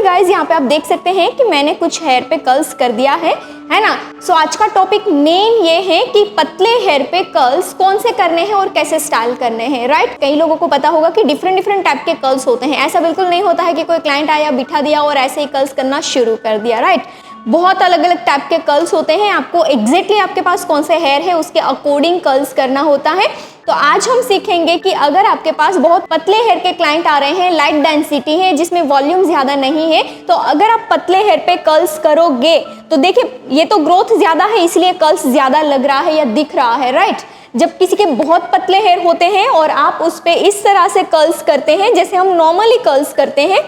Guys यहाँ पे आप देख सकते हैं कि मैंने कुछ हेयर पे कर्ल्स कर दिया है ना। सो आज का टॉपिक मेन ये है कि पतले हेयर पे कर्ल्स कौन से करने हैं और कैसे स्टाइल करने हैं, राइट। कई लोगों को पता होगा कि डिफरेंट टाइप के कर्ल्स होते हैं। ऐसा बिल्कुल नहीं होता है कि कोई क्लाइंट आया, बिठा दिया और ऐसे ही कर्ल्स करना शुरू कर दिया, राइट। बहुत अलग अलग टाइप के कर्ल्स होते हैं। आपको एग्जैक्टली आपके पास कौन से हेयर है उसके अकॉर्डिंग कर्ल्स करना होता है। तो आज हम सीखेंगे कि अगर आपके पास बहुत पतले हेयर के क्लाइंट आ रहे हैं, लाइट डेंसिटी है जिसमें वॉल्यूम ज़्यादा नहीं है, तो अगर आप पतले हेयर पे कर्ल्स करोगे तो देखिए ये तो ग्रोथ ज़्यादा है इसलिए कर्ल्स ज़्यादा लग रहा है या दिख रहा है, राइट। जब किसी के बहुत पतले हेयर होते हैं और आप उस पर इस तरह से कर्ल्स करते हैं जैसे हम नॉर्मली कर्ल्स करते हैं,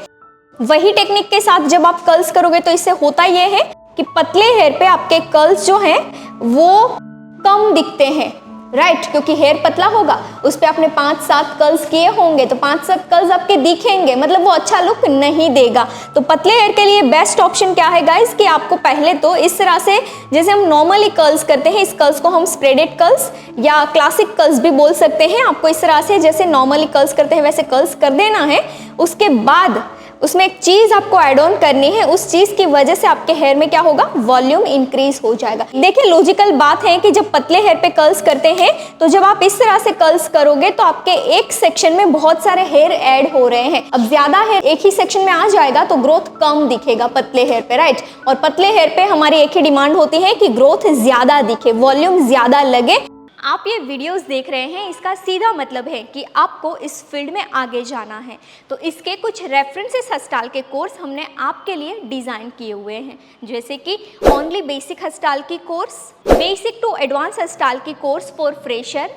वही टेक्निक के साथ जब आप कर्ल्स करोगे तो इससे होता यह है कि पतले हेयर पे आपके कर्ल्स जो हैं वो कम दिखते हैं, राइट। क्योंकि हेयर पतला होगा, उस पर आपने 5-7 कर्ल्स किए होंगे तो 5-7 कर्ल्स आपके दिखेंगे, मतलब वो अच्छा लुक नहीं देगा। तो पतले हेयर के लिए बेस्ट ऑप्शन क्या है गाइस कि आपको पहले तो इस तरह से जैसे हम नॉर्मली कर्ल्स करते हैं, इस कर्ल्स को हम स्प्रेडेड कर्ल्स या क्लासिक कर्ल्स भी बोल सकते हैं। आपको इस तरह से जैसे नॉर्मली कर्ल्स करते हैं वैसे कर्ल्स कर देना है। उसके बाद उसमें एक चीज आपको ऐड ऑन करनी है, उस चीज की वजह से आपके हेयर में क्या होगा, वॉल्यूम इंक्रीज हो जाएगा। देखिए लॉजिकल बात है कि जब पतले हेयर पे कर्ल्स करते हैं तो जब आप इस तरह से कर्ल्स करोगे तो आपके एक सेक्शन में बहुत सारे हेयर ऐड हो रहे हैं। अब ज्यादा हेयर एक ही सेक्शन में आ जाएगा तो ग्रोथ कम दिखेगा पतले हेयर पे, राइट। और पतले हेयर पे हमारी एक ही डिमांड होती है कि ग्रोथ ज्यादा दिखे, वॉल्यूम ज्यादा लगे। आप ये वीडियोस देख रहे हैं, इसका सीधा मतलब है कि आपको इस फील्ड में आगे जाना है। तो इसके कुछ रेफरेंसेस हस्टाल के कोर्स हमने आपके लिए डिज़ाइन किए हुए हैं, जैसे कि ओनली बेसिक हस्टाल की course, basic to advance hairstyle की course for fresher,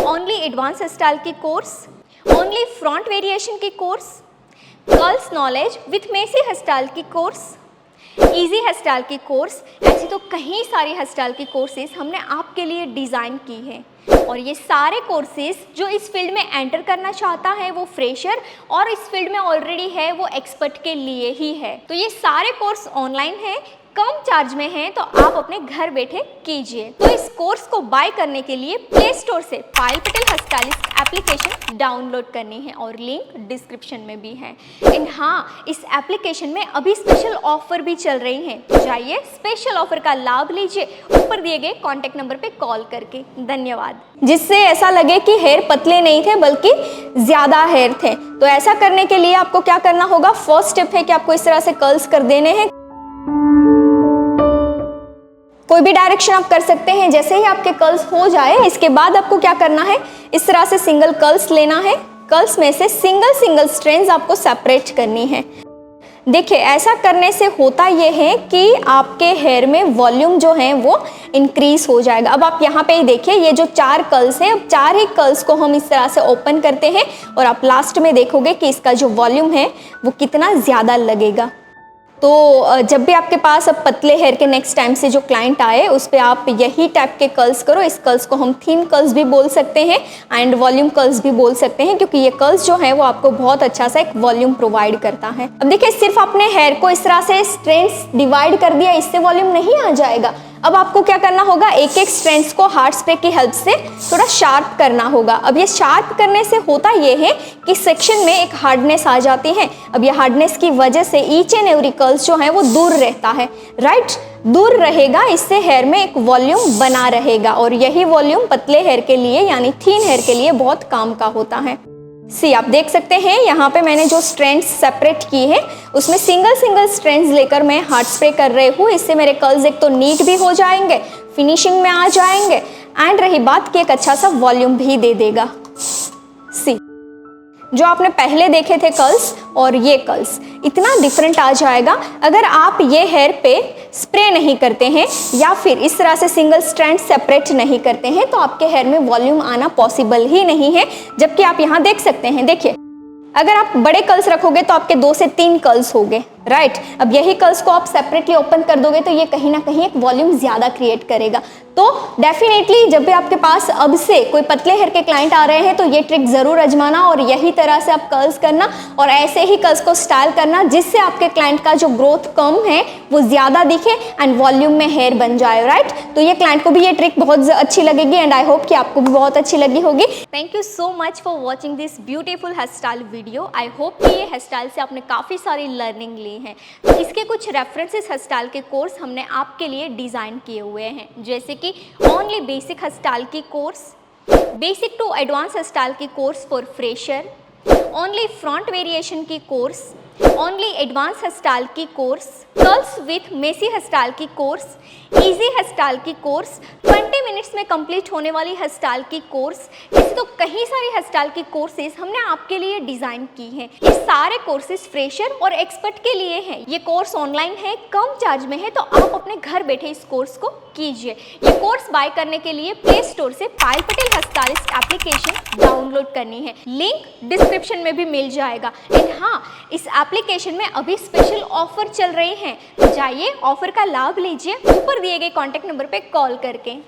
only advance hairstyle की कोर्स, ओनली फ्रंट वेरिएशन की course, curls knowledge with messy hairstyle की कोर्स, इजी हस्टाइल की कोर्स। ऐसी तो कई सारी हस्टाइल की कोर्सेज हमने आपके लिए डिज़ाइन की है। और ये सारे कोर्सेज जो इस फील्ड में एंटर करना चाहता है वो फ्रेशर और इस फील्ड में ऑलरेडी है वो एक्सपर्ट के लिए ही है। तो ये सारे कोर्स ऑनलाइन है, कम चार्ज में है, तो आप अपने घर बैठे कीजिए। तो इस कोर्स को बाय करने के लिए प्ले स्टोर से पायल पटेल हस्टाइलिस्ट एप्लीकेशन डाउनलोड करनी है और लिंक डिस्क्रिप्शन में भी है। एंड हाँ, इस एप्लीकेशन में अभी स्पेशल ऑफर भी चल रही हैं, तो जाइए स्पेशल ऑफर का लाभ लीजिए ऊपर दिए गए कॉन्टैक्ट नंबर पे कॉल करके। धन्यवाद। जिससे ऐसा लगे कि हेयर पतले नहीं थे बल्कि ज्यादा हेयर थे। तो ऐसा करने के लिए आपको क्या करना होगा, फर्स्ट स्टेप है कि आपको इस तरह से कर्ल्स कर देने हैं। कोई भी डायरेक्शन आप कर सकते हैं। जैसे ही आपके कर्ल्स हो जाए इसके बाद आपको क्या करना है, इस तरह से सिंगल कर्ल्स लेना है। कर्ल्स में से सिंगल स्ट्रेंड्स आपको सेपरेट करनी है। देखिए ऐसा करने से होता ये है कि आपके हेयर में वॉल्यूम जो है वो इंक्रीज हो जाएगा। अब आप यहाँ पे ही देखिए, ये जो 4 कर्ल्स हैं, अब 4 ही कर्ल्स को हम इस तरह से ओपन करते हैं और आप लास्ट में देखोगे कि इसका जो वॉल्यूम है वो कितना ज़्यादा लगेगा। तो जब भी आपके पास अब पतले हेयर के नेक्स्ट टाइम से जो क्लाइंट आए उस पर आप यही टाइप के कर्ल्स करो। इस कर्ल्स को हम थिन कर्ल्स भी बोल सकते हैं एंड वॉल्यूम कर्ल्स भी बोल सकते हैं, क्योंकि ये कर्ल्स जो है वो आपको बहुत अच्छा सा एक वॉल्यूम प्रोवाइड करता है। अब देखिए सिर्फ आपने हेयर को इस तरह से स्ट्रैंड्स डिवाइड कर दिया, इससे वॉल्यूम नहीं आ जाएगा। अब आपको क्या करना होगा, एक एक स्ट्रैंड्स को हार्ड स्प्रे की हेल्प से थोड़ा शार्प करना होगा। अब ये शार्प करने से होता ये है कि सेक्शन में एक हार्डनेस आ जाती है। अब ये हार्डनेस की वजह से ईच एंड एवरी कर्ल्स जो है वो दूर रहता है, राइट। दूर रहेगा, इससे हेयर में एक वॉल्यूम बना रहेगा और यही वॉल्यूम पतले हेयर के लिए यानी थिन हेयर के लिए बहुत काम का होता है। सी आप देख सकते हैं यहाँ पे मैंने जो स्ट्रैंड्स सेपरेट की है उसमें सिंगल स्ट्रैंड्स लेकर मैं हार्ड स्प्रे कर रही हूँ। इससे मेरे कर्ल्स एक तो नीट भी हो जाएंगे, फिनिशिंग में आ जाएंगे एंड रही बात कि एक अच्छा सा वॉल्यूम भी दे देगा। सी जो आपने पहले देखे थे कर्ल्स और ये कर्ल्स इतना डिफरेंट आ जाएगा अगर आप ये हेयर पे स्प्रे नहीं करते हैं या फिर इस तरह से सिंगल स्ट्रैंड सेपरेट नहीं करते हैं, तो आपके हेयर में वॉल्यूम आना पॉसिबल ही नहीं है। जबकि आप यहाँ देख सकते हैं, देखिए अगर आप बड़े कर्ल्स रखोगे तो आपके 2 से 3 कर्ल्स हो गए, राइट। अब यही कर्ल्स को आप सेपरेटली ओपन कर दोगे तो ये कहीं ना कहीं एक वॉल्यूम ज़्यादा क्रिएट करेगा। तो डेफिनेटली जब भी आपके पास अब से कोई पतले हेयर के क्लाइंट आ रहे हैं तो ये ट्रिक ज़रूर आजमाना और यही तरह से आप कर्ल्स करना और ऐसे ही कर्ल्स को स्टाइल करना जिससे आपके क्लाइंट का जो ग्रोथ कम है वो ज़्यादा दिखे एंड वॉल्यूम में हेयर बन जाए, राइट। तो ये क्लाइंट को भी ये ट्रिक बहुत अच्छी लगेगी एंड आई होप कि आपको भी बहुत अच्छी लगी होगी। Thank you so much for watching this beautiful hair style video. I hope कि ये हेयर स्टाइल से आपने काफ़ी सारी लर्निंग ली हैं। तो इसके कुछ रेफरेंसेस हस्ताल के कोर्स हमने आपके लिए डिज़ाइन किए हुए हैं, जैसे कि ओनली बेसिक हस्ताल की कोर्स, बेसिक टू एडवांस हस्ताल की course for fresher, only front variation की कोर्स, ओनली एडवांस हस्ताल की कोर्स, कर्ल्स विथ मेसी हस्ताल की कोर्स, इजी हस्ताल की कोर्स, 20 मिनट्स में कंप्लीट होने वाली हस्ताल की कोर्स। ऐसे तो कई सारी हस्ताल की कोर्सेज हमने आपके लिए डिज़ाइन की हैं। ये सारे कोर्सेज फ्रेशर और एक्सपर्ट के लिए हैं। ये कोर्स ऑनलाइन है, कम चार्ज में है, तो आप अपने घर बैठे इस कोर्स को कीजिए। ये कोर्स बाय करने के लिए प्ले स्टोर से पायल पटेल हस्तालिस्ट एप्लीकेशन डाउनलोड करनी है, लिंक डिस्क्रिप्शन में भी मिल जाएगा। एंड हाँ, इस एप्लीकेशन में अभी स्पेशल ऑफर चल रहे हैं, तो जाइए ऑफर का लाभ लीजिए ऊपर दिए गए कॉन्टैक्ट नंबर पे कॉल करके।